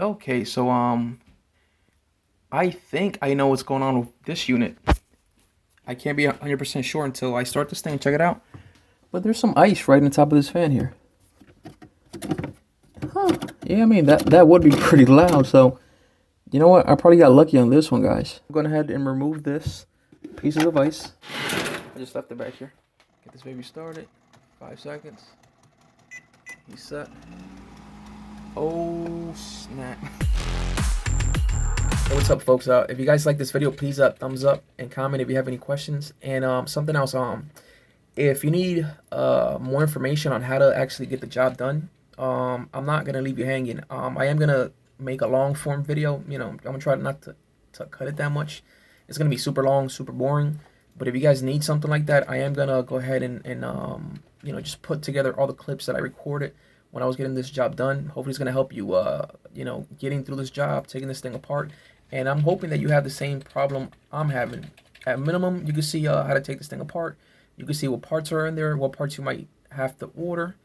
Okay, so I think I know what's going on with this unit. I can't be 100% sure until I start this thing and check it out. But there's some ice right on top of this fan here. Huh. Yeah, I mean, that would be pretty loud, so you know what? I probably got lucky on this one, guys. I'm going ahead and remove this pieces of ice. I just left it back here. Get this baby started. 5 seconds. He's set. Oh, snap. Hey, what's up, folks? If you guys like this video, please thumbs up and comment if you have any questions. And something else, if you need more information on how to actually get the job done, I'm not gonna leave you hanging. I am gonna make a long form video. You know, I'm gonna try not to cut it that much. It's gonna be super long, super boring. But if you guys need something like that, I am gonna go ahead and you know, just put together all the clips that I recorded when I was getting this job done. Hopefully, it's gonna help you, you know, getting through this job, taking this thing apart. And I'm hoping that you have the same problem I'm having. At minimum, you can see how to take this thing apart. You can see what parts are in there, what parts you might have to order.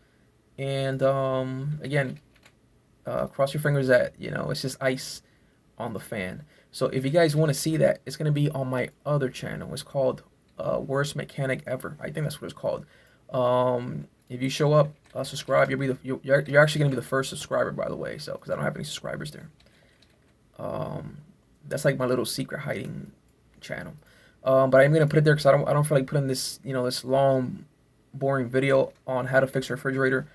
And again, cross your fingers that, you know, it's just ice on the fan. So if you guys want to see that, it's going to be on my other channel. It's called Worst Mechanic Ever. I think that's what it's called. If you show up, subscribe. You're actually going to be the first subscriber, by the way. So because I don't have any subscribers there. That's like my little secret hiding channel. But I'm gonna put it there because I don't feel like putting this, you know, this long, boring video on how to fix a refrigerator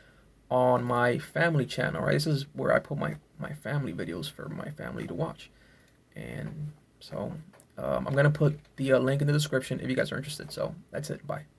on my family channel. Right, this is where I put my family videos for my family to watch. And so I'm gonna put the link in the description if you guys are interested. So that's it. Bye.